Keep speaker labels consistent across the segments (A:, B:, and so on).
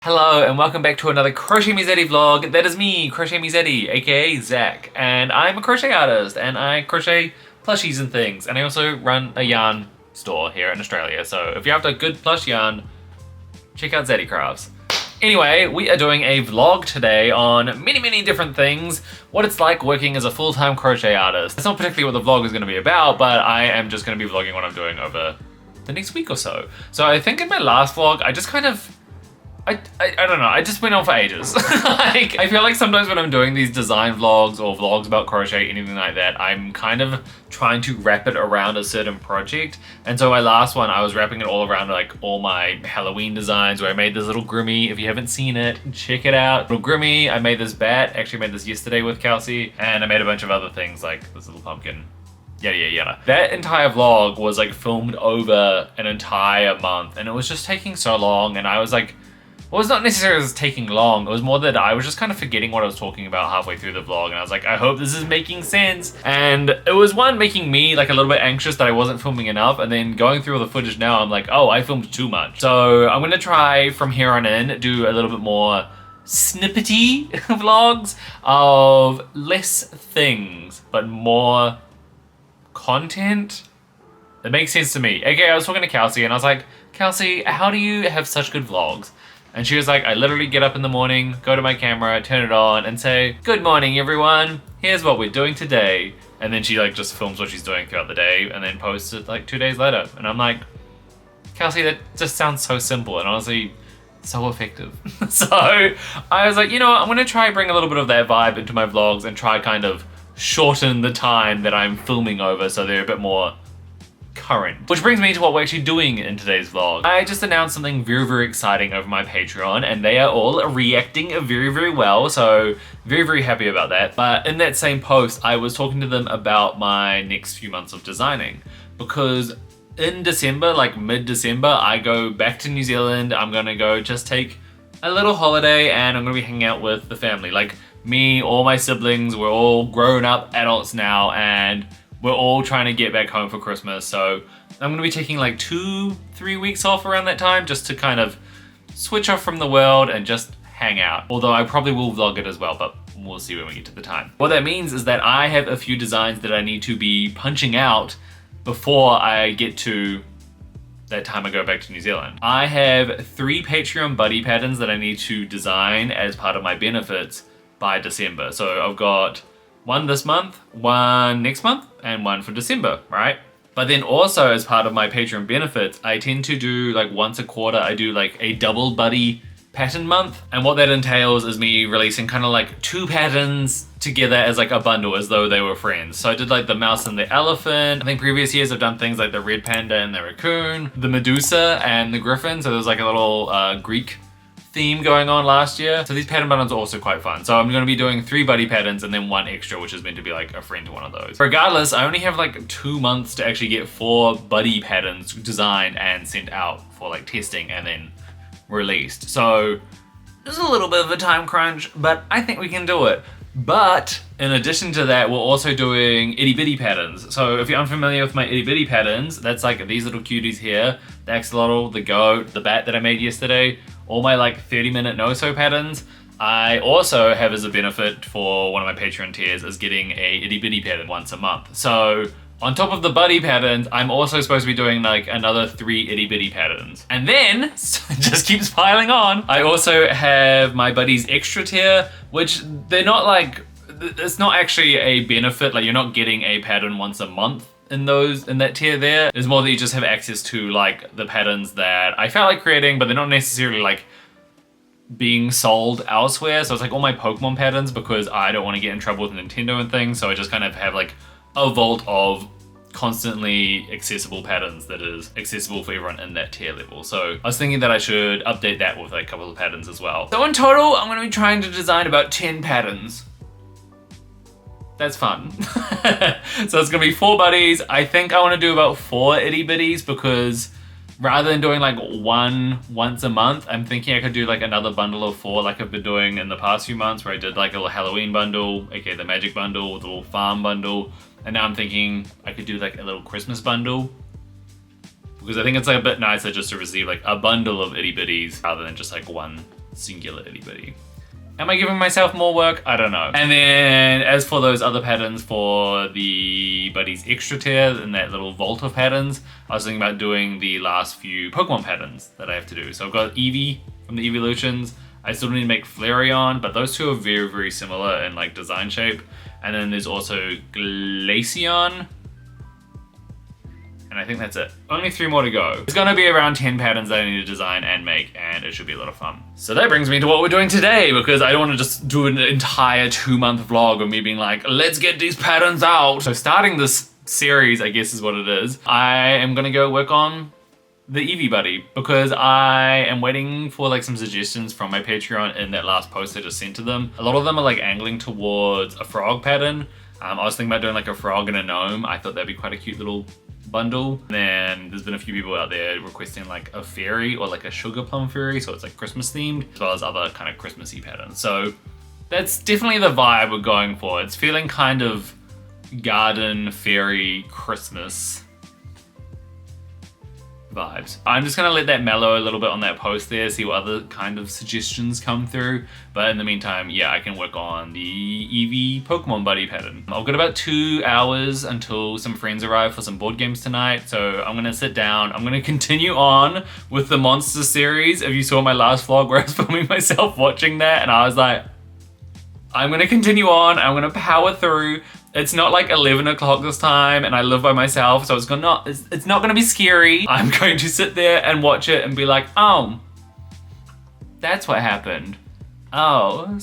A: Hello and welcome back to another Crochetmezaddy vlog. That is me, Crochetmezaddy, aka Zach, and I'm a crochet artist and I crochet plushies and things, and I also run a yarn store here in Australia, so if you're after good plush yarn, check out Zaddy Crafts. Anyway, we are doing a vlog today on many different things, what it's like working as a full-time crochet artist. That's not particularly what the vlog is going to be about, but I am just going to be vlogging what I'm doing over the next week or so. So I think in my last vlog, I just kind of, I don't know, I just went on for ages. Like, I feel like sometimes when I'm doing these design vlogs or vlogs about crochet, anything like that, I'm kind of trying to wrap it around a certain project. And so my last one, I was wrapping it all around like all my Halloween designs, where I made this little Grimmy. If you haven't seen it, check it out. Little Grimmy, I made this bat, actually made this yesterday with Kelsey, and I made a bunch of other things like this little pumpkin. Yada. That entire vlog was like filmed over an entire month, and it was just taking so long, and I was like, well, it's not necessarily as taking long, it was more that I was just kind of forgetting what I was talking about halfway through the vlog, and I was like, I hope this is making sense. And it was one, making me like a little bit anxious that I wasn't filming enough, and then going through all the footage now, I'm like, oh, I filmed too much. So I'm gonna try from here on in, do a little bit more snippety vlogs of less things, but more content. It makes sense to me. Okay, I was talking to Kelsey, and I was like, Kelsey, how do you have such good vlogs? And she was like, I literally get up in the morning, go to my camera, turn it on, and say, good morning, everyone. Here's what we're doing today. And then she like just films what she's doing throughout the day and then posts it like 2 days later. And I'm like, Kelsey, that just sounds so simple and honestly so effective. So I was like, you know what? I'm gonna try bring a little bit of that vibe into my vlogs and try kind of shorten the time that I'm filming over so they're a bit more current. Which brings me to what we're actually doing in today's vlog. I just announced something very exciting over my Patreon, and they are all reacting very well, so very happy about that. But in that same post, I was talking to them about my next few months of designing, because in December, like mid-December, I go back to New Zealand. I'm gonna go just take a little holiday, and I'm gonna be hanging out with the family. Like me, all my siblings, we're all grown up adults now, and we're all trying to get back home for Christmas, so I'm gonna be taking like 2-3 weeks off around that time just to kind of switch off from the world and just hang out. Although I probably will vlog it as well, but we'll see when we get to the time. What that means is that I have a few designs that I need to be punching out before I get to that time I go back to New Zealand. I have 3 Patreon buddy patterns that I need to design as part of my benefits by December. So I've got one this month, one next month, and one for December, right? But then also as part of my Patreon benefits, I tend to do like once a quarter, I do like a double buddy pattern month. And what that entails is me releasing kind of like 2 patterns together as like a bundle as though they were friends. So I did like the mouse and the elephant. I think previous years I've done things like the red panda and the raccoon, the Medusa and the griffin. So there's like a little Greek theme going on last year. So these pattern bundles are also quite fun. So I'm going to be doing 3 buddy patterns and then 1 extra, which is meant to be like a friend to one of those. Regardless, I only have like 2 months to actually get 4 buddy patterns designed and sent out for like testing and then released. So there's a little bit of a time crunch, but I think we can do it. But in addition to that, we're also doing itty bitty patterns. So if you're unfamiliar with my itty bitty patterns, that's like these little cuties here, the axolotl, the goat, the bat that I made yesterday, all my like 30-minute no-sew patterns. I also have as a benefit for one of my Patreon tiers is getting a itty bitty pattern once a month. So on top of the buddy patterns, I'm also supposed to be doing like another 3 itty bitty patterns. And then, it just keeps piling on, I also have my buddies extra tier, which they're not like, it's not actually a benefit, like you're not getting a pattern once a month in that tier there. It's more that you just have access to like the patterns that I felt like creating, but they're not necessarily like being sold elsewhere. So it's like all my Pokemon patterns, because I don't want to get in trouble with Nintendo and things, so I just kind of have like a vault of constantly accessible patterns that is accessible for everyone in that tier level. So I was thinking that I should update that with like a couple of patterns as well. So in total, I'm going to be trying to design about 10 patterns. That's fun. So it's gonna be 4 buddies. I think I want to do about 4 itty bitties, because rather than doing like 1 once a month, I'm thinking I could do like another bundle of 4 like I've been doing in the past few months, where I did like a little Halloween bundle, okay, the magic bundle, the little farm bundle, and now I'm thinking I could do like a little Christmas bundle. because I think it's like a bit nicer just to receive like a bundle of itty bitties rather than just like one singular itty bitty. Am I giving myself more work? I don't know. And then as for those other patterns for the Buddies Extra tier and that little vault of patterns, I was thinking about doing the last few Pokemon patterns that I have to do. So I've got Eevee from the Evolutions. I still need to make Flareon, but those two are very, very similar in like design shape. And then there's also Glaceon. And I think that's it. Only 3 more to go. It's gonna be around 10 patterns that I need to design and make, and it should be a lot of fun. So that brings me to what we're doing today, because I don't want to just do an entire 2-month vlog of me being like, let's get these patterns out. So starting this series, I guess is what it is, I am gonna go work on the Eevee buddy, because I am waiting for like some suggestions from my Patreon in that last post I just sent to them. A lot of them are like angling towards a frog pattern. I was thinking about doing like a frog and a gnome. I thought that'd be quite a cute little bundle. And then there's been a few people out there requesting like a fairy or like a sugar plum fairy, so it's like Christmas themed, as well as other kind of Christmassy patterns. So that's definitely the vibe we're going for. It's feeling kind of garden fairy Christmas vibes. I'm just gonna let that mellow a little bit on that post there, see what other kind of suggestions come through. But in the meantime, yeah, I can work on the Eevee Pokemon Buddy pattern. I've got about 2 hours until some friends arrive for some board games tonight. So I'm gonna sit down. I'm gonna continue on with the Monster series. If you saw my last vlog where I was filming myself watching that, and I was like, I'm gonna continue on. I'm gonna power through. It's not like 11 o'clock this time and I live by myself, so it's not gonna be scary. I'm going to sit there and watch it and be like, oh, that's what happened. Oh.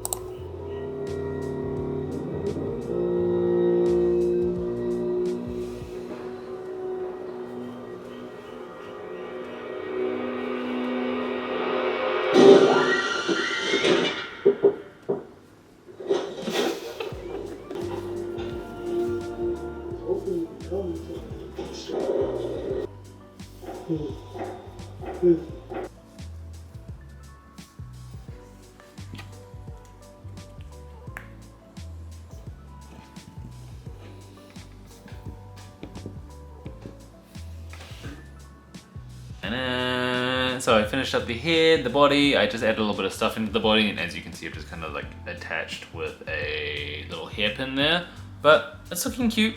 A: So I finished up the head, the body. I just added a little bit of stuff into the body, and as you can see, I've just kind of like attached with a little hairpin there. But it's looking cute.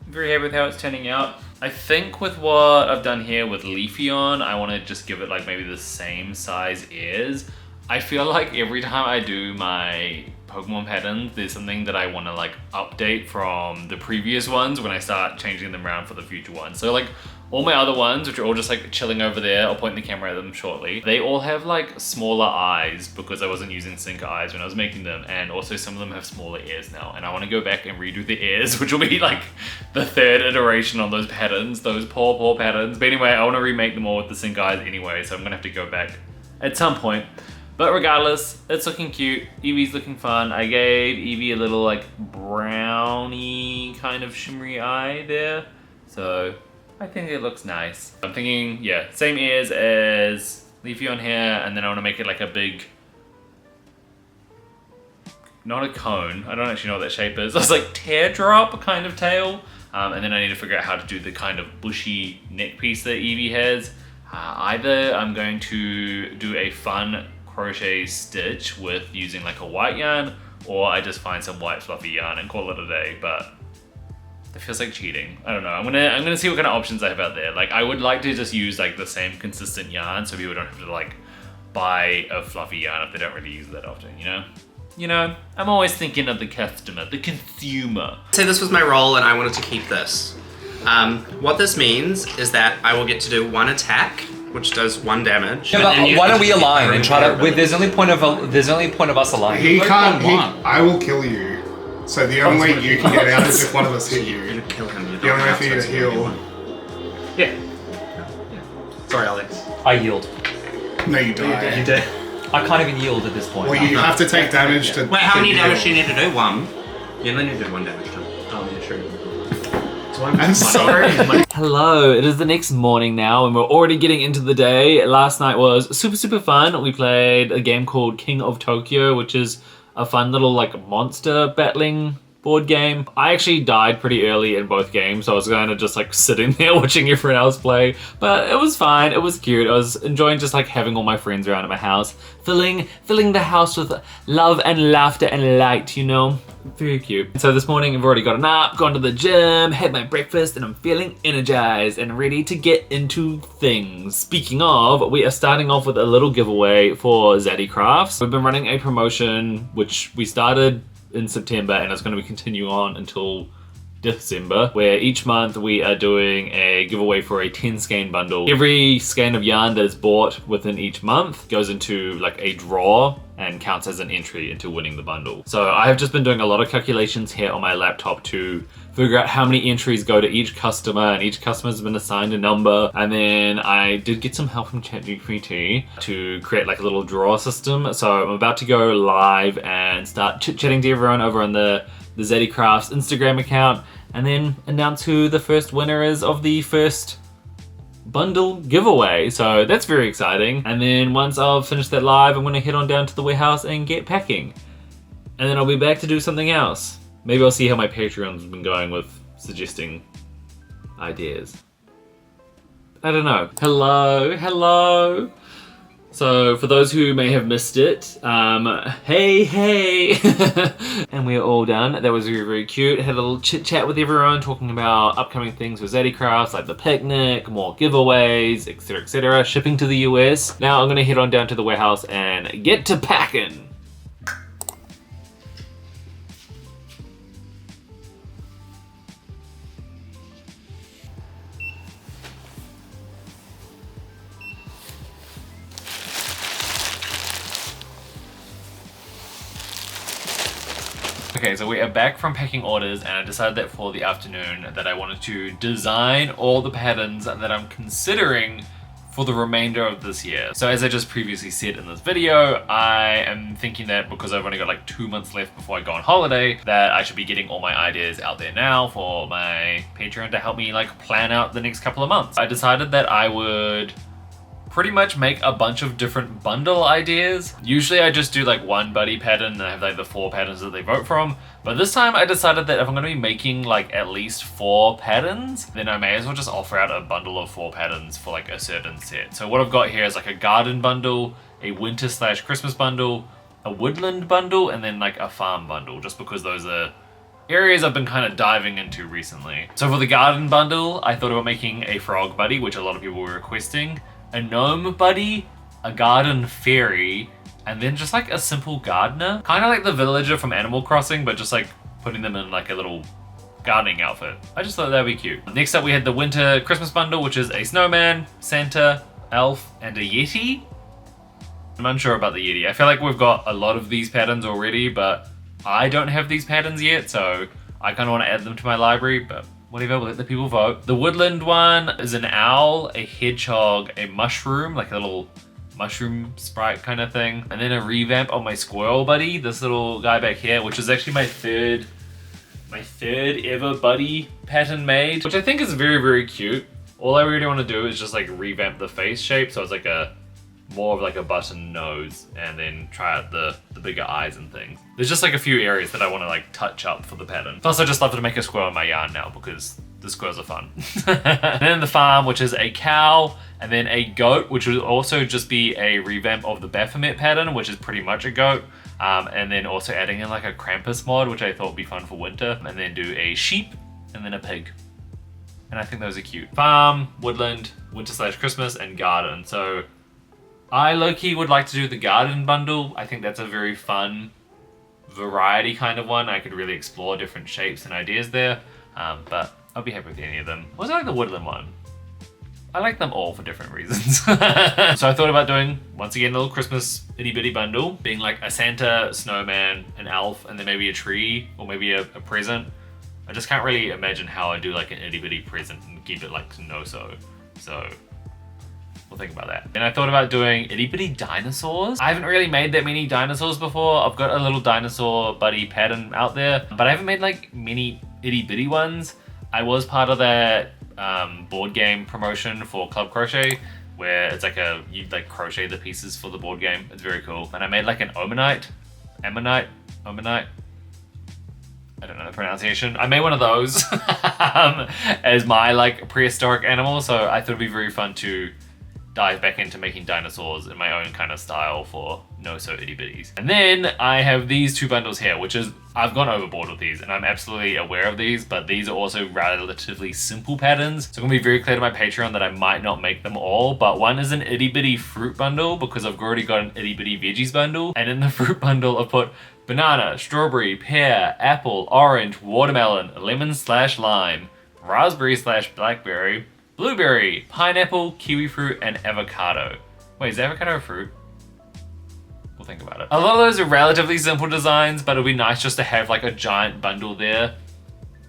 A: Very happy with how it's turning out. I think with what I've done here with Leafeon, I want to just give it like maybe the same size ears. I feel like every time I do my Pokemon patterns, there's something that I want to like update from the previous ones when I start changing them around for the future ones. So like all my other ones, which are all just like chilling over there, I'll point the camera at them shortly. They all have like smaller eyes because I wasn't using sinker eyes when I was making them. And also some of them have smaller ears now. And I want to go back and redo the ears, which will be like the 3rd iteration on those patterns, those poor patterns. But anyway, I want to remake them all with the sinker eyes anyway. So I'm going to have to go back at some point. But regardless, it's looking cute. Eevee's looking fun. I gave Eevee a little like browny kind of shimmery eye there. So I think it looks nice. I'm thinking, yeah, same ears as Leafeon here, and then I want to make it like a big, not a cone. I don't actually know what that shape is. I was like teardrop kind of tail. And then I need to figure out how to do the kind of bushy neck piece that Eevee has. Either I'm going to do a fun crochet stitch with using like a white yarn, or I just find some white fluffy yarn and call it a day, but it feels like cheating. I don't know. I'm gonna see what kind of options I have out there. Like I would like to just use like the same consistent yarn so people don't have to like buy a fluffy yarn if they don't really use it that often, you know? You know, I'm always thinking of the customer, the consumer.
B: Say this was my role and I wanted to keep this. What this means is that I will get to do 1 attack, which does 1 damage.
C: Yeah, but why don't we align and try to? There's only point of us aligning.
D: He can't. I will kill you. So the only way you can get out is if one of us hit you.
B: You kill him. You
D: The only way for you to heal.
B: Yeah. Sorry, Alex.
C: I yield.
D: No, you die.
B: You did.
C: I can't even yield at this point.
D: Well, you have to take damage to.
B: Wait, how many damage do you need to do? 1. You only need to do 1 damage. Oh, yeah, sure.
D: I'm sorry.
A: Hello, it is the next morning now and we're already getting into the day. Last night was super fun. We played a game called King of Tokyo, which is a fun little like monster battling board game. I actually died pretty early in both games, so I was kind of just like sitting there watching everyone else play, but it was fine. It was cute. I was enjoying just like having all my friends around at my house, filling the house with love and laughter and light, you know? Very cute. So this morning I've already gotten up, gone to the gym, had my breakfast, and I'm feeling energized and ready to get into things. Speaking of, we are starting off with a little giveaway for Zaddy Crafts. We've been running a promotion which we started in September, and it's going to be continuing on until December, where each month we are doing a giveaway for a 10 skein bundle. Every skein of yarn that is bought within each month goes into like a draw and counts as an entry into winning the bundle. So I have just been doing a lot of calculations here on my laptop to figure out how many entries go to each customer, and each customer has been assigned a number. And then I did get some help from ChatGPT to create like a little draw system. So I'm about to go live and start chit-chatting to everyone over on the Zaddy Crafts Instagram account, and then announce who the first winner is of the first bundle giveaway. So that's very exciting. And then once I've finished that live, I'm gonna head on down to the warehouse and get packing. And then I'll be back to do something else. Maybe I'll see how my Patreon's been going with suggesting ideas. I don't know. Hello. So for those who may have missed it, hey. And we're all done. That was very, very cute. Had a little chit chat with everyone talking about upcoming things with Zaddy Crafts, like the picnic, more giveaways, etc, shipping to the US. Now I'm gonna head on down to the warehouse and get to packing. Okay, so we are back from packing orders, and I decided that for the afternoon that I wanted to design all the patterns that I'm considering for the remainder of this year. So as I just previously said in this video, I am thinking that because I've only got like 2 months left before I go on holiday, that I should be getting all my ideas out there now for my Patreon to help me like plan out the next couple of months. I decided that I would pretty much make a bunch of different bundle ideas. Usually I just do like one buddy pattern and I have like the 4 patterns that they vote from. But this time I decided that if I'm gonna be making like at least 4 patterns, then I may as well just offer out a bundle of 4 patterns for like a certain set. So what I've got here is like a garden bundle, a winter/Christmas bundle, a woodland bundle, and then like a farm bundle, just because those are areas I've been kind of diving into recently. So for the garden bundle, I thought about making a frog buddy, which a lot of people were requesting, a gnome buddy, a garden fairy, and then just like a simple gardener. Kind of like the villager from Animal Crossing, but just like putting them in like a little gardening outfit. I just thought that'd be cute. Next up we had the winter Christmas bundle, which is a snowman, Santa, elf, and a Yeti. I'm unsure about the Yeti. I feel like we've got a lot of these patterns already, but I don't have these patterns yet, so I kind of want to add them to my library, but whatever, we'll let the people vote. The woodland one is an owl, a hedgehog, a mushroom, like a little mushroom sprite kind of thing, and then a revamp on my squirrel buddy, this little guy back here, which is actually my third ever buddy pattern made, which I think is very, very cute. All I really want to do is just like revamp the face shape, so it's like more of like a button nose, and then try out the bigger eyes and things. There's just like a few areas that I want to like touch up for the pattern. Plus I just love to make a squirrel in my yarn now because the squirrels are fun. And then the farm, which is a cow, and then a goat, which would also just be a revamp of the Baphomet pattern, which is pretty much a goat. And then also adding in like a Krampus mod, which I thought would be fun for winter. And then do a sheep, and then a pig. And I think those are cute. Farm, woodland, winter/Christmas, and garden. So I low-key would like to do the garden bundle. I think that's a very fun variety kind of one. I could really explore different shapes and ideas there, but I'll be happy with any of them. Was I like the woodland one? I like them all for different reasons. So I thought about doing, once again, a little Christmas itty-bitty bundle, being like a Santa, snowman, an elf, and then maybe a tree, or maybe a present. I just can't really imagine how I do like an itty-bitty present and keep it like no-so. So we'll think about that. And I thought about doing itty-bitty dinosaurs. I haven't really made that many dinosaurs before. I've got a little dinosaur buddy pattern out there, but I haven't made like many itty-bitty ones. I was part of that board game promotion for Club Crochet, where it's like you like crochet the pieces for the board game. It's very cool. And I made like an ammonite. I I don't know the pronunciation. I made one of those as my like prehistoric animal, so I thought it'd be very fun to dive back into making dinosaurs in my own kind of style for no so itty bitties. And then I have these two bundles here, which is, I've gone overboard with these and I'm absolutely aware of these, but these are also relatively simple patterns. So I'm gonna be very clear to my Patreon that I might not make them all, but one is an itty bitty fruit bundle because I've already got an itty bitty veggies bundle. And in the fruit bundle I've put banana, strawberry, pear, apple, orange, watermelon, lemon/lime, raspberry/blackberry, blueberry, pineapple, kiwi fruit, and avocado. Wait, is avocado a fruit? We'll think about it. A lot of those are relatively simple designs, but it'll be nice just to have like a giant bundle there,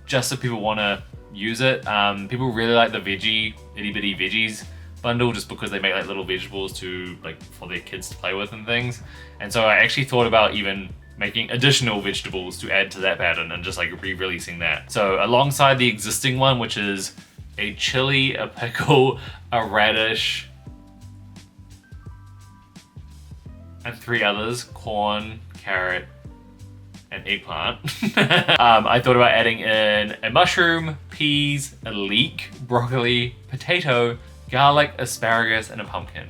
A: just so people want to use it. People really like the itty bitty veggies bundle just because they make like little vegetables to like for their kids to play with and things. And so I actually thought about even making additional vegetables to add to that pattern and just like re-releasing that. So alongside the existing one, which is a chili, a pickle, a radish, and 3 others, corn, carrot, and eggplant. I thought about adding in a mushroom, peas, a leek, broccoli, potato, garlic, asparagus, and a pumpkin.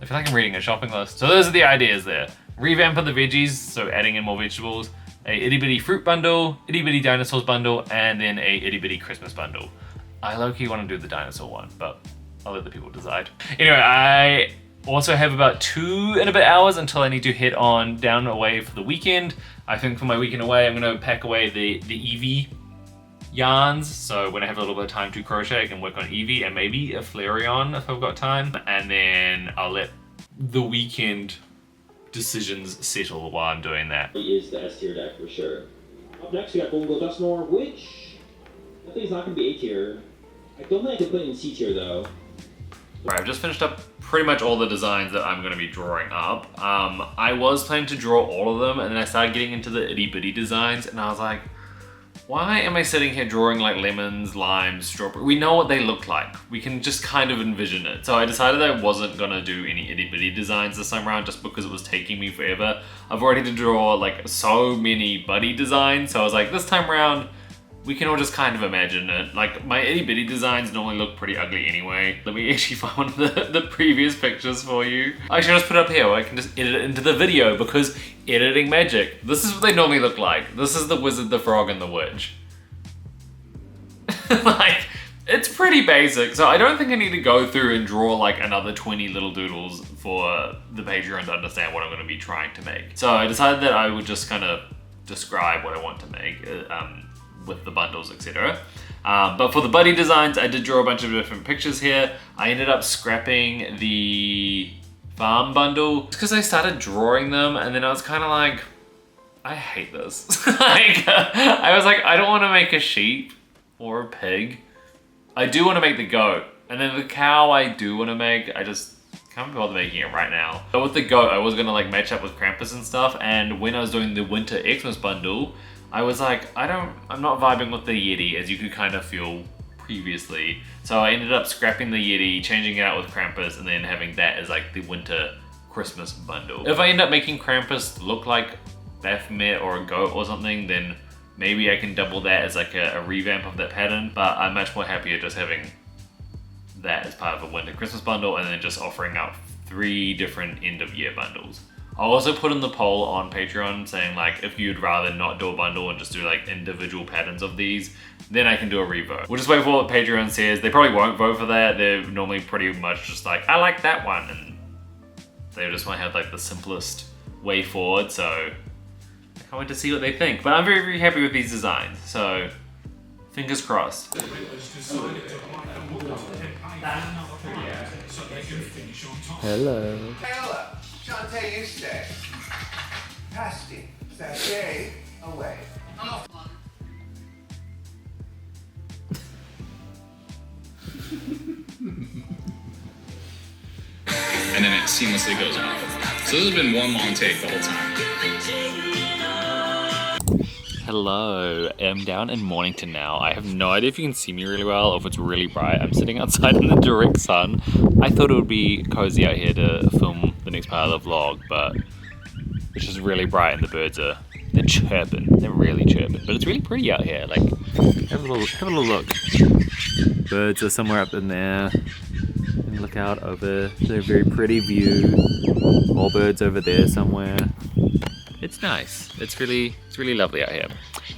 A: I feel like I'm reading a shopping list. So those are the ideas there. Revamp of the veggies, so adding in more vegetables, a itty bitty fruit bundle, itty bitty dinosaurs bundle, and then a itty bitty Christmas bundle. I low-key want to do the dinosaur one, but I'll let the people decide. Anyway, I also have about 2 and a bit hours until I need to head on down away for the weekend. I think for my weekend away, I'm going to pack away the Eevee yarns. So when I have a little bit of time to crochet, I can work on Eevee and maybe a Flareon if I've got time. And then I'll let the weekend decisions settle while I'm doing that.
E: It is the S tier deck for sure. Up next, we got Golden Glow Dustmore, which I think is not going to be A tier. I don't think I can put it in C tier though.
A: Right, I've just finished up pretty much all the designs that I'm going to be drawing up. I was planning to draw all of them, and then I started getting into the itty bitty designs, and I was like, why am I sitting here drawing like lemons, limes, strawberry? We know what they look like. We can just kind of envision it. So I decided I wasn't going to do any itty bitty designs this time around just because it was taking me forever. I've already had to draw like so many buddy designs, so I was like, this time around, we can all just kind of imagine it. Like, my itty bitty designs normally look pretty ugly anyway. Let me actually find one of the previous pictures for you. I should just put it up here where I can just edit it into the video because editing magic. This is what they normally look like. This is the wizard, the frog, and the witch. Like, it's pretty basic. So I don't think I need to go through and draw like another 20 little doodles for the Patreon to understand what I'm gonna be trying to make. So I decided that I would just kind of describe what I want to make. With the bundles, etc. But for the buddy designs, I did draw a bunch of different pictures here. I ended up scrapping the farm bundle because I started drawing them and then I was kind of like, I hate this. Like, I was like, I don't want to make a sheep or a pig. I do want to make the goat, and then the cow I do want to make. I just can't be bothered making it right now. But with the goat, I was gonna like match up with Krampus and stuff, and when I was doing the winter Xmas bundle, I was like, I'm not vibing with the Yeti, as you could kind of feel previously. So I ended up scrapping the Yeti, changing it out with Krampus, and then having that as like the winter Christmas bundle. If I end up making Krampus look like Baphomet or a goat or something, then maybe I can double that as like a revamp of that pattern, but I'm much more happier just having that as part of a winter Christmas bundle and then just offering out 3 different end of year bundles. I'll also put in the poll on Patreon saying like, if you'd rather not do a bundle and just do like individual patterns of these, then I can do a revote. We'll just wait for what Patreon says. They probably won't vote for that. They're normally pretty much just like, I like that one. And they just want to have like the simplest way forward. So I can't wait to see what they think. But I'm very, very happy with these designs. So fingers crossed.
C: Hello.
F: Hello, Shantae you stay. Pasty, sachet away. I'm off.
G: And then it seamlessly goes off. So this has been one long take the whole time.
A: Hello, I'm down in Mornington now. I have no idea if you can see me really well or if it's really bright. I'm sitting outside in the direct sun. I thought it would be cozy out here to film the next part of the vlog, but it's just really bright and the birds are They're chirping. They're really chirping. But it's really pretty out here. Like, have a little look. Birds are somewhere up in there. And look out over the very pretty view. More birds over there somewhere. It's nice. It's really lovely out here.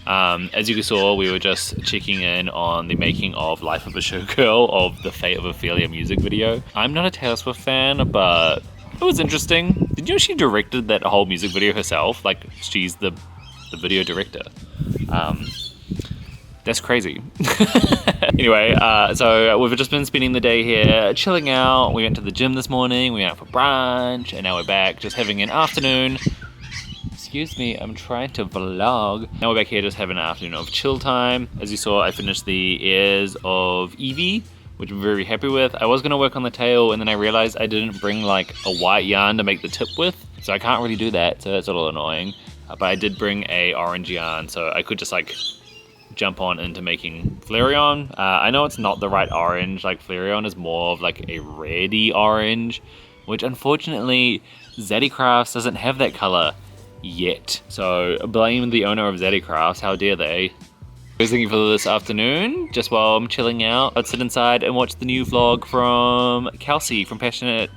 A: As you saw, we were just checking in on the making of Life of a Showgirl of the Fate of Ophelia music video. I'm not a Taylor Swift fan, but it was interesting. Did you know she directed that whole music video herself? Like, she's the video director. That's crazy. Anyway, so we've just been spending the day here chilling out. We went to the gym this morning, we went out for brunch, and now we're back just having an afternoon. Excuse me, I'm trying to vlog. Now we're back here just having an afternoon of chill time. As you saw, I finished the ears of Eevee, which I'm very happy with. I was gonna work on the tail, and then I realized I didn't bring like a white yarn to make the tip with, so I can't really do that, so that's a little annoying. But I did bring a orange yarn, so I could just like jump on into making Flareon. I know it's not the right orange, like Flareon is more of like a reddy orange, which unfortunately Zaddy Crafts doesn't have that color yet. So blame the owner of Zaddy Crafts, how dare they. I was thinking for this afternoon, just while I'm chilling out, I'd sit inside and watch the new vlog from Kelsey from Passionate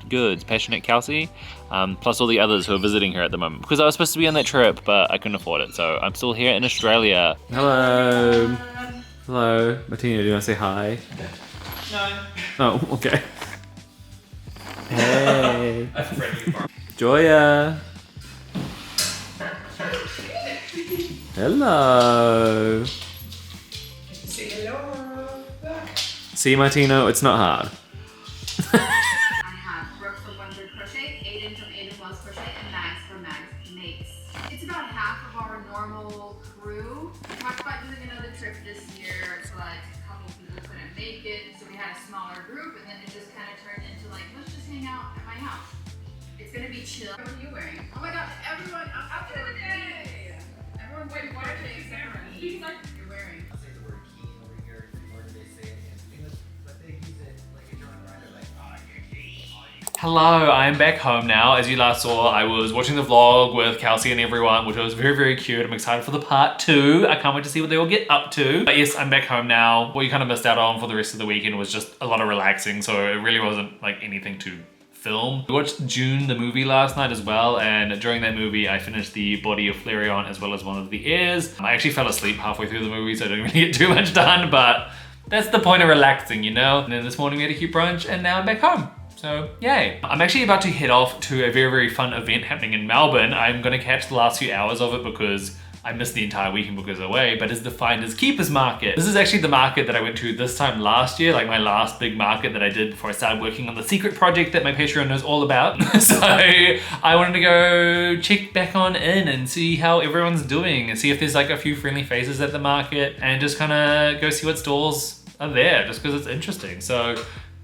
A: Kelsey, plus all the others who are visiting her at the moment. Because I was supposed to be on that trip, but I couldn't afford it, so I'm still here in Australia. Hello. Hello. Martina, do you want to say hi? No. Oh, okay. Hey. Joya. Hello.
H: Say hello.
A: See, Martino, it's not hard.
I: I have Brooke from Woodland Crochet, Aiden from Aiden Loves Crochet, and Max from Max Makes. It's about half of our normal crew. We talked about doing another trip this year, so like a couple people couldn't make it, so we had a smaller group, and then it just kind of turned into like, let's just hang out at my house. It's gonna be chill. What are you wearing? Oh my god, everyone, up to the day! Everyone, wait, what are they saying? You're wearing.
J: I'll say the word keen over here, or do they say it in English? But they use it like if you're on a rider, like, oh, you're keen.
A: Hello, I'm back home now. As you last saw, I was watching the vlog with Kelsey and everyone, which was very cute. I'm excited for the part 2. I can't wait to see what they all get up to. But yes, I'm back home now. What you kind of missed out on for the rest of the weekend was just a lot of relaxing, so it really wasn't like anything to film. We watched June the movie last night as well, and during that movie I finished the body of Flareon as well as one of the ears. I actually fell asleep halfway through the movie, so I didn't really get too much done, but that's the point of relaxing, you know? And then this morning we had a cute brunch, and now I'm back home. So, yay. I'm actually about to head off to a very fun event happening in Melbourne. I'm gonna catch the last few hours of it because I missed the entire weekend because away, but it's the Finders Keepers market. This is actually the market that I went to this time last year, like my last big market that I did before I started working on the secret project that my Patreon knows all about. So I wanted to go check back on in and see how everyone's doing and see if there's like a few friendly faces at the market and just kind of go see what stalls are there just because it's interesting. So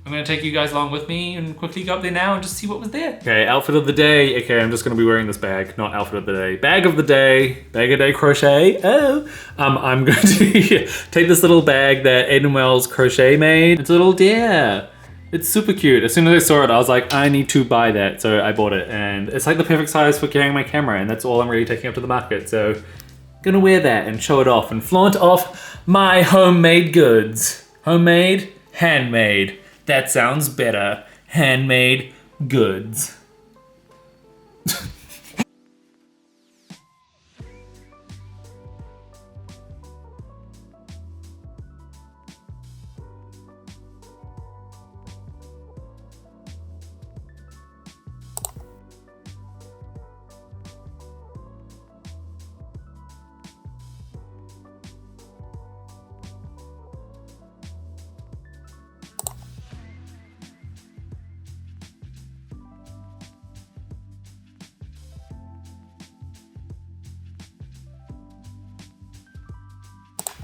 A: I'm gonna take you guys along with me and quickly go up there now and just see what was there. Okay, outfit of the day. Okay, I'm just gonna be wearing this bag, not outfit of the day. Bag of the day, bag of day crochet. Oh, I'm going to take this little bag that Aiden Wells Crochet made. It's a little deer. It's super cute. As soon as I saw it, I was like, I need to buy that. So I bought it, and it's like the perfect size for carrying my camera, and that's all I'm really taking up to the market. So I'm gonna wear that and show it off and flaunt off my homemade goods. Homemade, handmade. That sounds better. Handmade goods.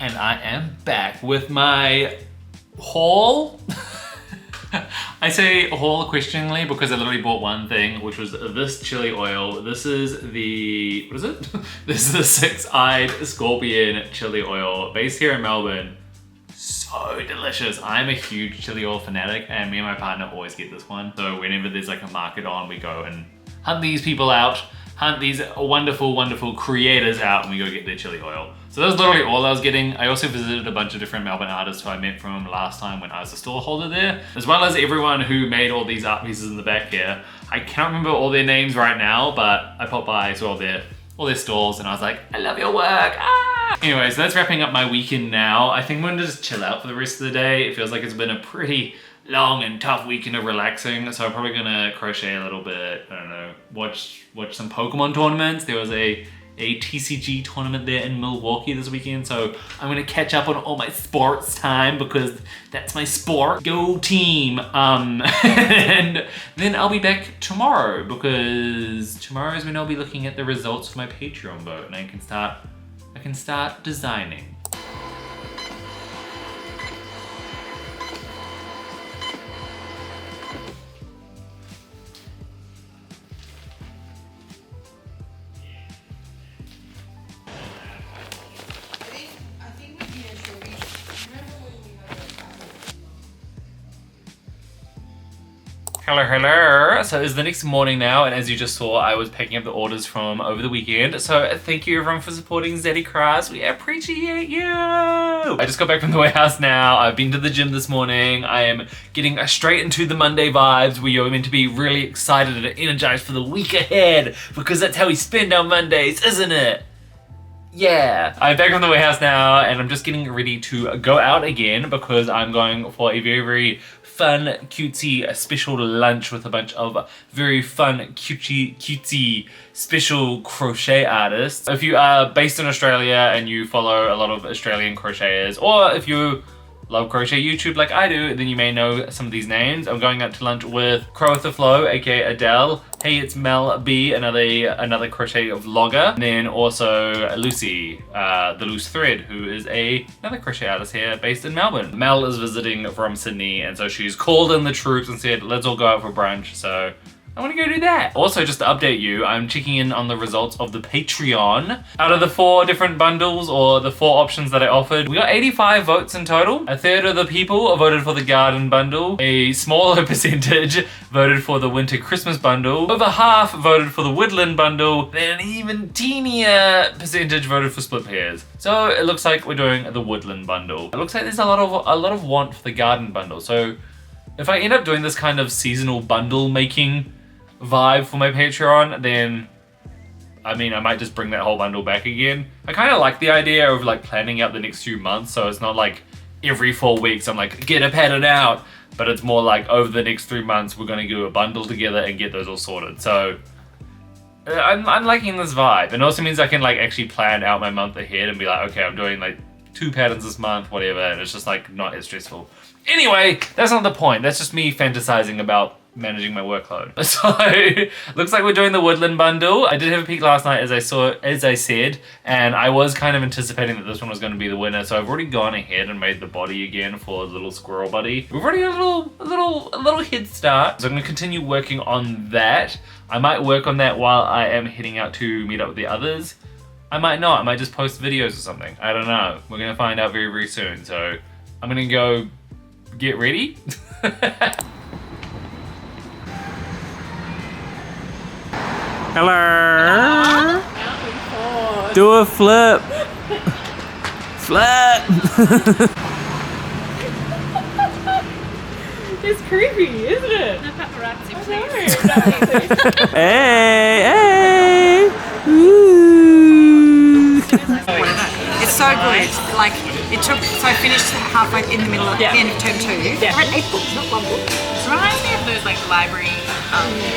A: And I am back with my haul. I say haul questioningly because I literally bought one thing, which was this chili oil. This is the, what is it? This is the Six-Eyed Scorpion chili oil, based here in Melbourne. So delicious. I'm a huge chili oil fanatic, and me and my partner always get this one. So whenever there's like a market on, we go and hunt these people out. hunt these wonderful, wonderful creators out and we go get their chili oil. So that's literally all I was getting. I also visited a bunch of different Melbourne artists who I met from last time when I was a store holder there, as well as everyone who made all these art pieces in the back here. I can't remember all their names right now, but I popped by, saw all their stalls, and I was like, I love your work, ah! Anyways, that's wrapping up my weekend now. I think I'm gonna just chill out for the rest of the day. It feels like it's been a pretty long and tough weekend of relaxing, so I'm probably gonna crochet a little bit, I don't know, watch some Pokemon tournaments. There was a TCG tournament there in Milwaukee this weekend, so I'm gonna catch up on all my sports time because that's my sport. Go team! And then I'll be back tomorrow because tomorrow is when I'll be looking at the results for my Patreon vote and I can start designing. Hello, hello. So it's the next morning now, and as you just saw, I was picking up the orders from over the weekend. So thank you everyone for supporting Zaddy Crafts. We appreciate you. I just got back from the warehouse now. I've been to the gym this morning. I am getting straight into the Monday vibes. We are meant to be really excited and energized for the week ahead because that's how we spend our Mondays, isn't it? Yeah. I'm back from the warehouse now and I'm just getting ready to go out again because I'm going for a very, very fun, cutesy, special lunch with a bunch of very fun, cutesy, special crochet artists. If you are based in Australia and you follow a lot of Australian crocheters, or if you love crochet YouTube like I do, then you may know some of these names. I'm going out to lunch with Crow with the Flow, aka Adele. Hey, it's Mel B, another crochet vlogger. And then also Lucy, the Loose Thread, who is another crochet artist here based in Melbourne. Mel is visiting from Sydney, and so she's called in the troops and said, let's all go out for brunch. So I want to go do that. Also, just to update you, I'm checking in on the results of the Patreon. Out of the 4 different bundles, or the 4 options that I offered, we got 85 votes in total. A third of the people voted for the garden bundle. A smaller percentage voted for the winter Christmas bundle. Over half voted for the woodland bundle. Then an even teenier percentage voted for split pairs. So it looks like we're doing the woodland bundle. It looks like there's a lot of want for the garden bundle. So if I end up doing this kind of seasonal bundle making vibe for my Patreon, then I mean, I might just bring that whole bundle back again. I kind of like the idea of like planning out the next few months, so it's not like every 4 weeks I'm like, get a pattern out, but it's more like over the next 3 months we're gonna do a bundle together and get those all sorted. So I'm liking this vibe. It also means I can like actually plan out my month ahead and be like, okay, I'm doing like 2 patterns this month, whatever, and it's just like not as stressful. Anyway, that's not the point. That's just me fantasizing about managing my workload. So looks like we're doing the woodland bundle. I did have a peek last night as I said, and I was kind of anticipating that this one was going to be the winner, so I've already gone ahead and made the body again for the little squirrel buddy. We've already got a little head start, so I'm going to continue working on that. I might work on that while I am heading out to meet up with the others. I might not. I might just post videos or something. I don't know. We're going to find out very, very soon, so I'm going to go get ready. Hello. Do a flip. Flip.
H: It's creepy, isn't it? No paparazzi, please.
A: Hey, hey. Ooh.
K: It's so good. Like it took. So I finished halfway in the middle of the end of term 2.
H: Yeah.
K: I read 8 books, not 1 book.
H: It reminds me of those like library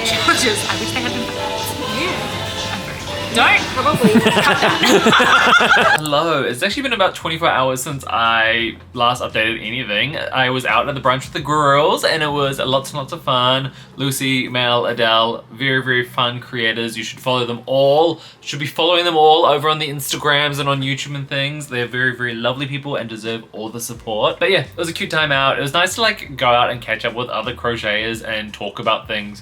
H: challenges. I wish they had them. Don't probably cut that.
A: Hello, it's actually been about 24 hours since I last updated anything. I was out at the brunch with the girls and it was lots and lots of fun. Lucy, Mel, Adele, very, very fun creators. You should follow them all. Should be following them all over on the Instagrams and on YouTube and things. They're very, very lovely people and deserve all the support. But yeah, it was a cute time out. It was nice to like go out and catch up with other crocheters and talk about things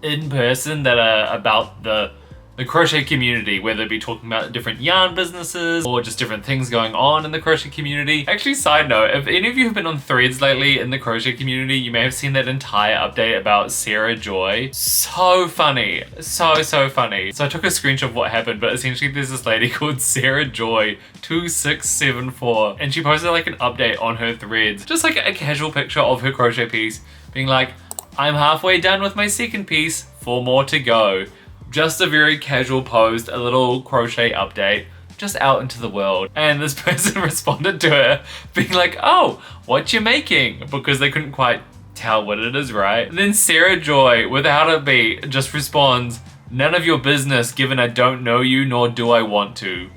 A: in person that are about the the crochet community, whether it be talking about different yarn businesses or just different things going on in the crochet community. Actually, side note, if any of you have been on threads lately in the crochet community, you may have seen that entire update about Sarah Joy. So funny, so funny. So I took a screenshot of what happened, but essentially there's this lady called Sarah Joy 2674, and she posted like an update on her threads, just like a casual picture of her crochet piece, being like, I'm halfway done with my second piece, 4 more to go. Just a very casual post, a little crochet update, just out into the world. And this person responded to her being like, oh, what you making? Because they couldn't quite tell what it is, right? And then Sarah Joy, without a beat, just responds, none of your business given I don't know you nor do I want to.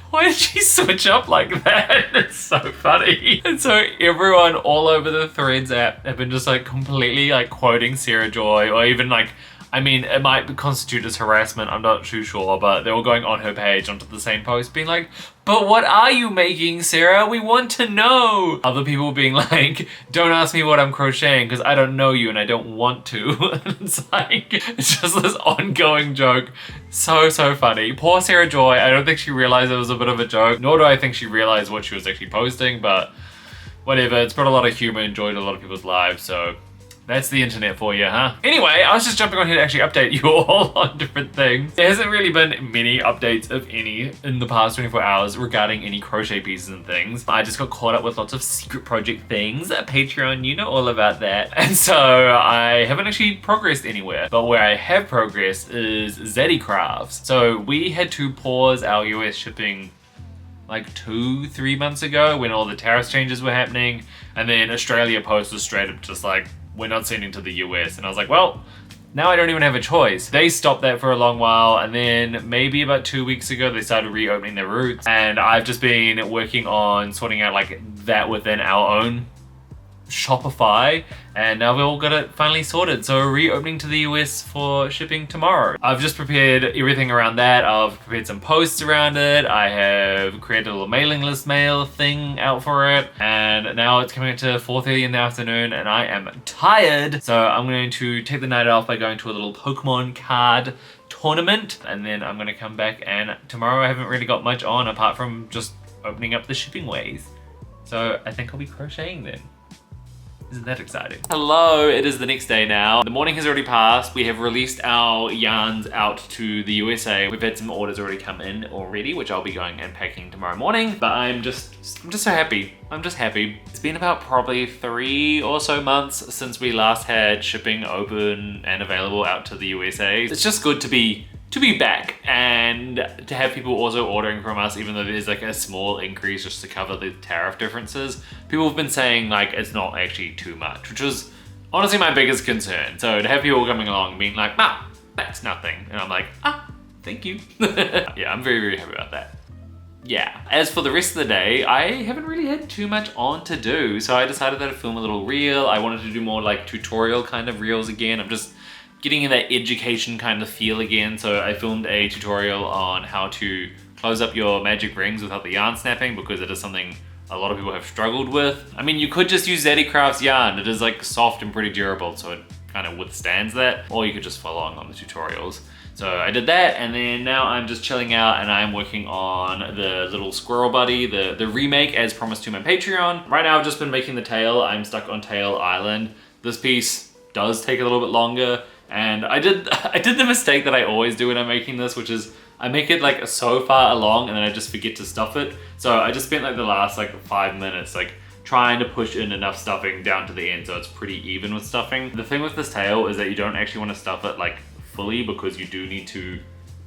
A: Why did she switch up like that? It's so funny. And so everyone all over the Threads app have been just like completely like quoting Sarah Joy, or even like, I mean, it might constitute as harassment, I'm not too sure, but they're all going on her page onto the same post being like, but what are you making, Sarah? We want to know. Other people being like, don't ask me what I'm crocheting because I don't know you and I don't want to. It's like, it's just this ongoing joke. So funny. Poor Sarah Joy, I don't think she realized it was a bit of a joke, nor do I think she realized what she was actually posting, but whatever, it's brought a lot of humor and joy to a lot of people's lives, so that's the internet for you, huh? Anyway, I was just jumping on here to actually update you all on different things. There hasn't really been many updates, if any, in the past 24 hours regarding any crochet pieces and things. I just got caught up with lots of secret project things. Patreon, you know all about that. And so I haven't actually progressed anywhere. But where I have progressed is Zaddy Crafts. So we had to pause our US shipping like 2-3 months ago when all the tariff changes were happening. And then Australia Post was straight up just like, we're not sending to the US. And I was like, well, now I don't even have a choice. They stopped that for a long while, and then maybe about 2 weeks ago, they started reopening their routes. And I've just been working on sorting out like that within our own Shopify, and now we've all got it finally sorted. So we're reopening to the US for shipping tomorrow. I've just prepared everything around that. I've prepared some posts around it. I have created a little mailing list mail thing out for it, and now it's coming to 4:30 in the afternoon and I am tired. So I'm going to take the night off by going to a little Pokemon card tournament, and then I'm going to come back, and tomorrow I haven't really got much on apart from just opening up the shipping ways. So I think I'll be crocheting then. Isn't that exciting? Hello, it is the next day now. The morning has already passed. We have released our yarns out to the USA. We've had some orders already come in already, which I'll be going and packing tomorrow morning. But I'm just so happy. I'm just happy. It's been about probably 3 or so months since we last had shipping open and available out to the USA. It's just good to be back and to have people also ordering from us, even though there's like a small increase just to cover the tariff differences. People have been saying like it's not actually too much, which was honestly my biggest concern. So to have people coming along and being like, nah, that's nothing. And I'm like, thank you. Yeah, I'm very happy about that. Yeah, as for the rest of the day, I haven't really had too much on to do. So I decided that I'd film a little reel. I wanted to do more like tutorial kind of reels again. I'm just getting in that education kind of feel again. So I filmed a tutorial on how to close up your magic rings without the yarn snapping, because it is something a lot of people have struggled with. I mean, you could just use Zaddy Crafts yarn. It is like soft and pretty durable, so it kind of withstands that. Or you could just follow along on the tutorials. So I did that, and then now I'm just chilling out and I'm working on the little squirrel buddy, the remake as promised to my Patreon. Right now I've just been making the tail. I'm stuck on Tail Island. This piece does take a little bit longer. And I did the mistake that I always do when I'm making this, which is I make it like so far along and then I just forget to stuff it. So I just spent like the last like 5 minutes like trying to push in enough stuffing down to the end so it's pretty even with stuffing. The thing with this tail is that you don't actually want to stuff it like fully, because you do need to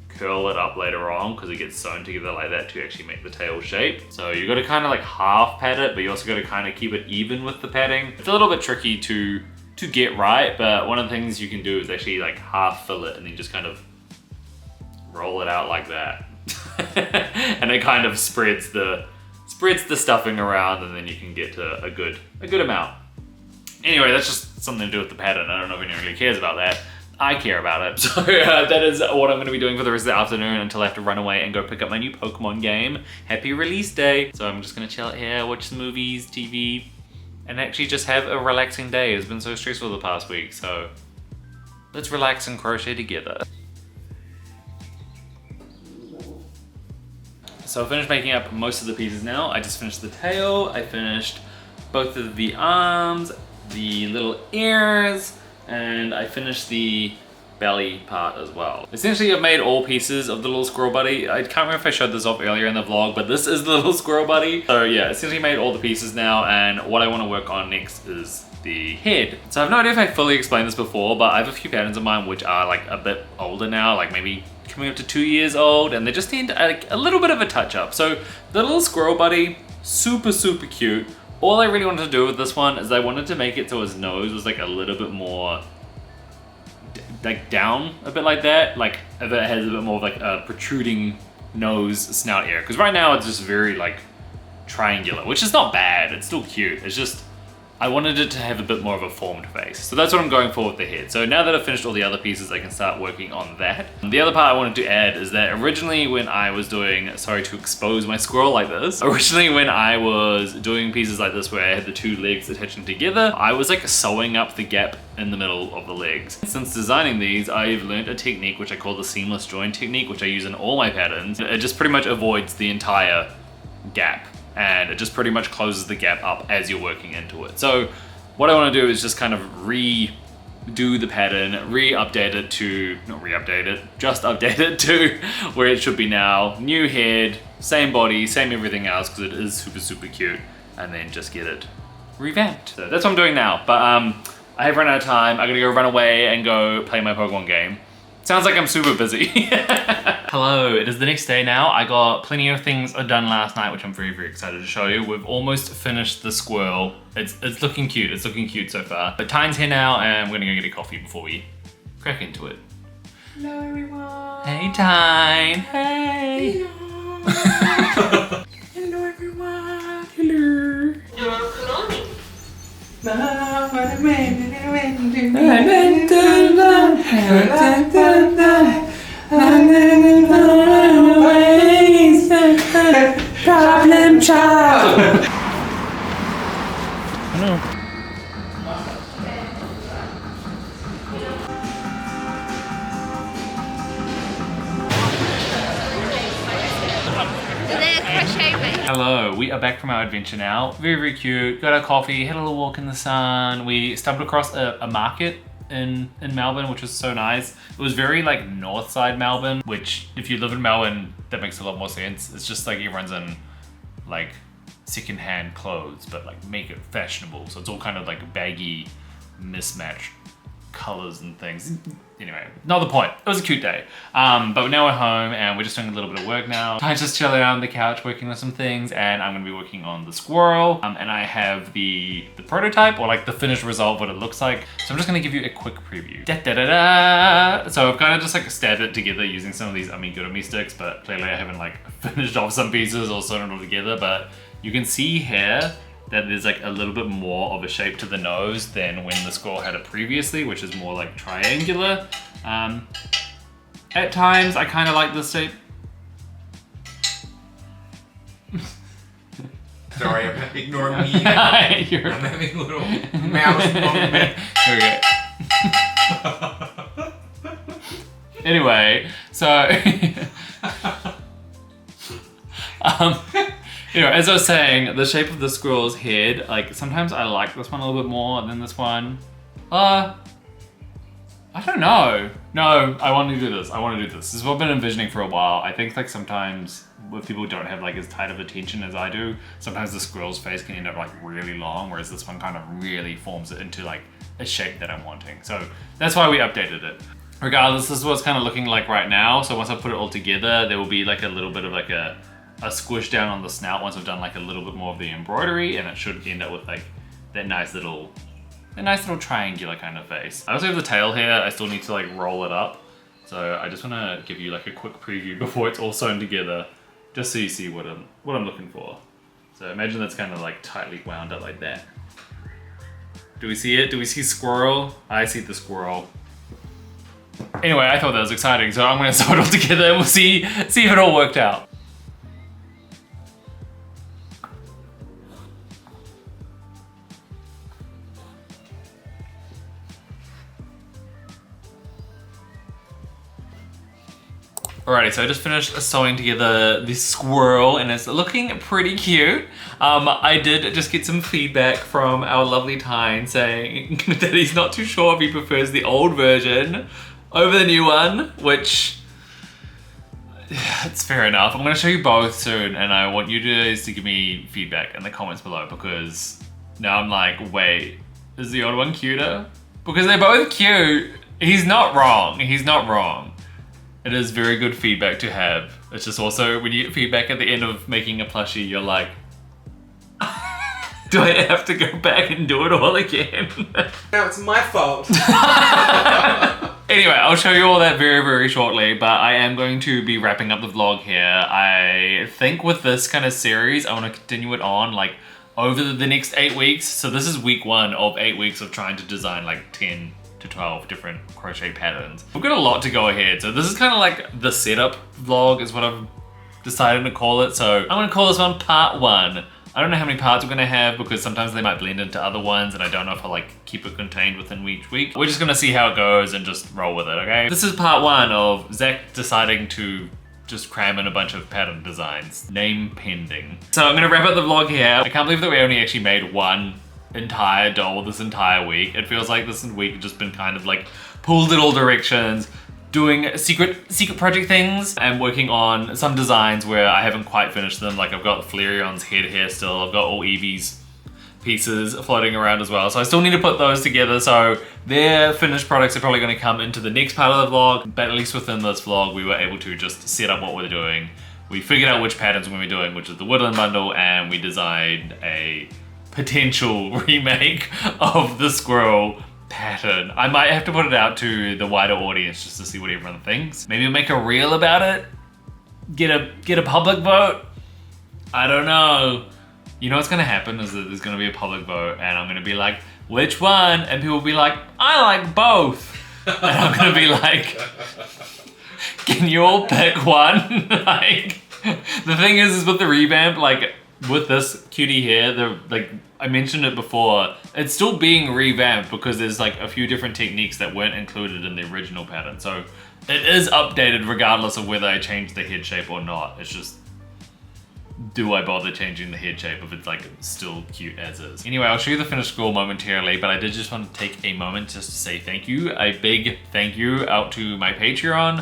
A: curl it up later on because it gets sewn together like that to actually make the tail shape. So you got to kind of like half pad it, but you also got to kind of keep it even with the padding. It's a little bit tricky to get right, but one of the things you can do is actually like half fill it and then just kind of roll it out like that. And it kind of spreads the stuffing around, and then you can get to a good amount. Anyway, that's just something to do with the pattern. I don't know if anyone really cares about that. I care about it. So that is what I'm going to be doing for the rest of the afternoon until I have to run away and go pick up my new Pokemon game. Happy release day. So I'm just going to chill out here, watch some movies, TV, and actually just have a relaxing day. It's been so stressful the past week, so let's relax and crochet together. So I finished making up most of the pieces now. I just finished the tail, I finished both of the arms, the little ears, and I finished the belly part as well. Essentially, I've made all pieces of the little squirrel buddy. I can't remember if I showed this off earlier in the vlog, but this is the little squirrel buddy. So yeah, essentially made all the pieces now, and what I want to work on next is the head. So I have no idea if I fully explained this before, but I have a few patterns of mine which are like a bit older now, like maybe coming up to 2 years old, and they just need like a little bit of a touch up. So the little squirrel buddy, super cute. All I really wanted to do with this one is I wanted to make it so his nose was like a little bit more like down a bit like that, like if it has a bit more of like a protruding nose, snout area, because right now it's just very like triangular, which is not bad, it's still cute. It's just I wanted it to have a bit more of a formed face. So that's what I'm going for with the head. So now that I've finished all the other pieces, I can start working on that. The other part I wanted to add is that originally when I was doing, sorry to expose my squirrel like this, originally when I was doing pieces like this where I had the two legs attaching together, I was like sewing up the gap in the middle of the legs. Since designing these, I've learned a technique which I call the seamless join technique, which I use in all my patterns. It just pretty much avoids the entire gap, and it just pretty much closes the gap up as you're working into it. So what I want to do is just kind of redo the pattern, update it to where it should be now. New head, same body, same everything else, because it is super cute, and then just get it revamped. So that's what I'm doing now, but I have run out of time. I gotta go run away and go play my Pokemon game. Sounds like I'm super busy. Hello, it is the next day now. I got plenty of things done last night, which I'm very excited to show you. We've almost finished the squirrel. It's looking cute. It's looking cute so far. But Tyne's here now, and we're gonna go get a coffee before we crack into it.
K: Hello everyone.
A: Hey Tyne. Hey.
K: Hello everyone. Hello.
A: Problem child. Hello, we are back from our adventure now. Very cute. Got our coffee, had a little walk in the sun. We stumbled across a market in Melbourne, which was so nice. It was very like north side Melbourne, which if you live in Melbourne, that makes a lot more sense. It's just like everyone's in like secondhand clothes, but like make it fashionable. So it's all kind of like baggy, mismatched colors and things. Anyway, not the point. It was a cute day. But now we're home and we're just doing a little bit of work now. I'm just chilling on the couch working on some things, and I'm gonna be working on the squirrel. And I have the prototype, or like the finished result, what it looks like. So I'm just gonna give you a quick preview. So I've kind of just like stabbed it together using some of these amigurumi sticks, but clearly I haven't like finished off some pieces or sewn it all together. But you can see here that there's like a little bit more of a shape to the nose than when the squirrel had it previously, which is more like triangular. At times, I kind of like this shape.
D: Sorry, ignore me.
A: I'm
D: having a little mouse moment.
A: Okay. Anyway, so anyway, as I was saying, the shape of the squirrel's head, like sometimes I like this one a little bit more than this one. I don't know. No, I want to do this. This is what I've been envisioning for a while. I think like sometimes if people don't have like as tight of attention as I do, sometimes the squirrel's face can end up like really long, whereas this one kind of really forms it into like a shape that I'm wanting. So that's why we updated it. Regardless, this is what it's kind of looking like right now. So once I put it all together, there will be like a little bit of like a squish down on the snout once I've done like a little bit more of the embroidery, and it should end up with like that nice little triangular kind of face. I also have the tail here. I still need to like roll it up. So I just want to give you like a quick preview before it's all sewn together, just so you see what I'm looking for. So imagine that's kind of like tightly wound up like that. Do we see it? Do we see squirrel? I see the squirrel. Anyway, I thought that was exciting, so I'm gonna sew it all together and we'll see if it all worked out. Alrighty, so I just finished sewing together this squirrel and it's looking pretty cute. I did just get some feedback from our lovely Tyne saying that he's not too sure if he prefers the old version over the new one, which it's fair enough. I'm gonna show you both soon and I want you guys to give me feedback in the comments below because now I'm like, wait, is the old one cuter? Because they're both cute. He's not wrong, he's not wrong. It is very good feedback to have. It's just also when you get feedback at the end of making a plushie, you're like, do I have to go back and do it all again?
B: Now it's my fault.
A: Anyway, I'll show you all that very, very shortly, but I am going to be wrapping up the vlog here. I think with this kind of series, I want to continue it on like over the next 8 weeks. So this is week 1 of 8 weeks of trying to design like 10 to 12 different crochet patterns. We've got a lot to go ahead. So this is kind of like the setup vlog is what I've decided to call it. So I'm gonna call this one part 1. I don't know how many parts we're gonna have because sometimes they might blend into other ones and I don't know if I'll like keep it contained within each week. We're just gonna see how it goes and just roll with it, okay? This is part 1 of Zach deciding to just cram in a bunch of pattern designs. Name pending. So I'm gonna wrap up the vlog here. I can't believe that we only actually made one entire doll this entire week. It feels like this week has just been kind of like pulled in all directions, doing secret project things and working on some designs where I haven't quite finished them. Like I've got Flareon's head here still. I've got all Eevee's pieces floating around as well. So I still need to put those together. So their finished products are probably going to come into the next part of the vlog. But at least within this vlog, we were able to just set up what we're doing. We figured out which patterns we're going to be doing, which is the Woodland bundle, and we designed a potential remake of the squirrel pattern. I might have to put it out to the wider audience just to see what everyone thinks. Maybe make a reel about it. Get a public vote. I don't know. You know what's gonna happen is that there's gonna be a public vote and I'm gonna be like, which one? And people will be like, I like both. And I'm gonna be like, can you all pick one? Like, the thing is with the revamp, like with this cutie here, like I mentioned it before, it's still being revamped because there's like a few different techniques that weren't included in the original pattern. So it is updated regardless of whether I change the head shape or not. It's just, do I bother changing the head shape if it's like still cute as is? Anyway, I'll show you the finished squirrel momentarily, but I did just want to take a moment just to say thank you. A big thank you out to my Patreon,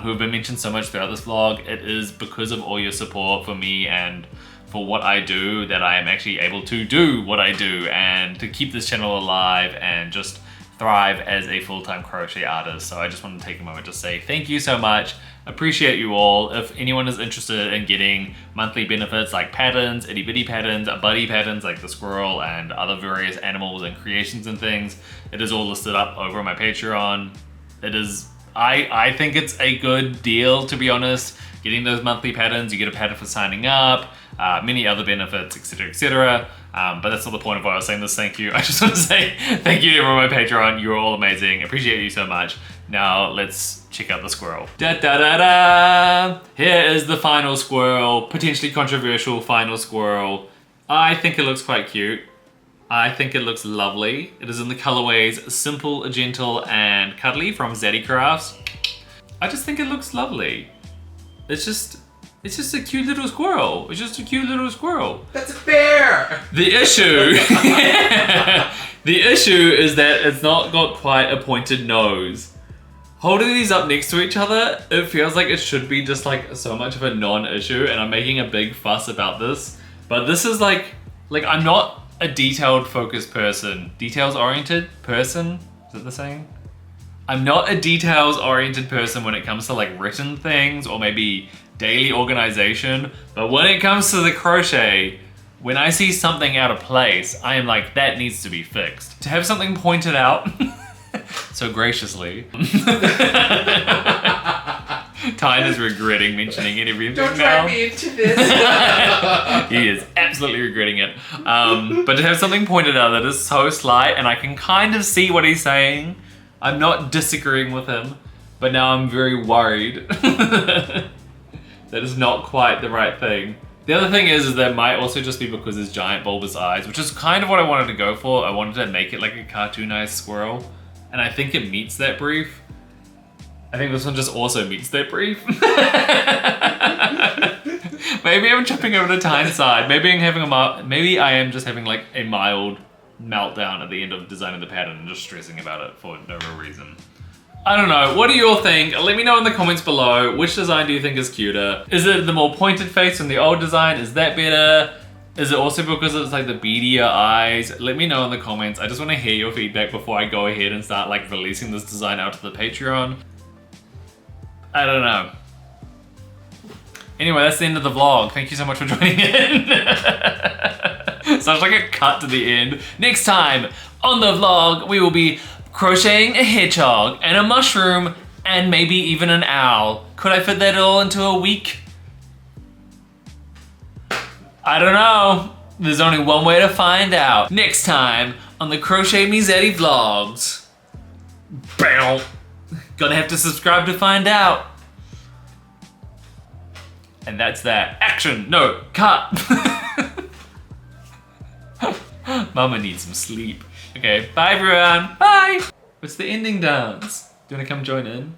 A: who have been mentioned so much throughout this vlog. It is because of all your support for me and for what I do that I am actually able to do what I do and to keep this channel alive and just thrive as a full-time crochet artist. So I just want to take a moment to say thank you so much. Appreciate you all. If anyone is interested in getting monthly benefits like patterns, itty bitty patterns, buddy patterns like the squirrel and other various animals and creations and things, it is all listed up over on my Patreon. It is, I think it's a good deal, to be honest. Getting those monthly patterns, you get a pattern for signing up, many other benefits, etc, etc. But that's not the point of why I was saying this thank you. I just want to say thank you to everyone on my Patreon. You're all amazing. Appreciate you so much. Now let's check out the squirrel. Da da da da! Here is the final squirrel, potentially controversial final squirrel. I think it looks quite cute. I think it looks lovely. It is in the colorways Simple, Gentle, and Cuddly from Zaddy Crafts. I just think it looks lovely. It's just a cute little squirrel. It's just a cute little squirrel.
B: That's a bear!
A: The issue, the issue is that it's not got quite a pointed nose. Holding these up next to each other, it feels like it should be just like so much of a non-issue, and I'm making a big fuss about this. But this is like I'm not a detailed focused person. Details oriented person? Is that the saying? I'm not a details oriented person when it comes to like written things or maybe daily organization, but when it comes to the crochet, when I see something out of place, I am like, that needs to be fixed. To have something pointed out so graciously. Tyne is regretting mentioning everything now.
B: Don't drag me into this.
A: He is absolutely regretting it. But to have something pointed out that is so slight and I can kind of see what he's saying, I'm not disagreeing with him, but now I'm very worried. That is not quite the right thing. The other thing is that might also just be because his giant bulbous eyes, which is kind of what I wanted to go for. I wanted to make it like a cartoonized squirrel, and I think it meets that brief. I think this one just also meets that brief. Maybe I'm jumping over to Tyneside. Maybe I'm having maybe I am just having like a mild meltdown at the end of designing the pattern and just stressing about it for no real reason. I don't know, what do you all think? Let me know in the comments below, which design do you think is cuter? Is it the more pointed face from the old design? Is that better? Is it also because it's like the beadier eyes? Let me know in the comments. I just want to hear your feedback before I go ahead and start like releasing this design out to the Patreon. I don't know. Anyway, that's the end of the vlog. Thank you so much for joining in. Sounds like a cut to the end. Next time on the vlog, we will be crocheting a hedgehog and a mushroom and maybe even an owl. Could I fit that all into a week? I don't know. There's only one way to find out. Next time on the Crochetmezaddy vlogs. Bow. Gonna have to subscribe to find out. And that's that. Action! No, cut! Mama needs some sleep. Okay, bye everyone. Bye! What's the ending dance? Do you wanna come join in?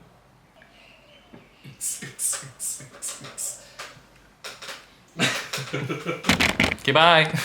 A: Okay, bye.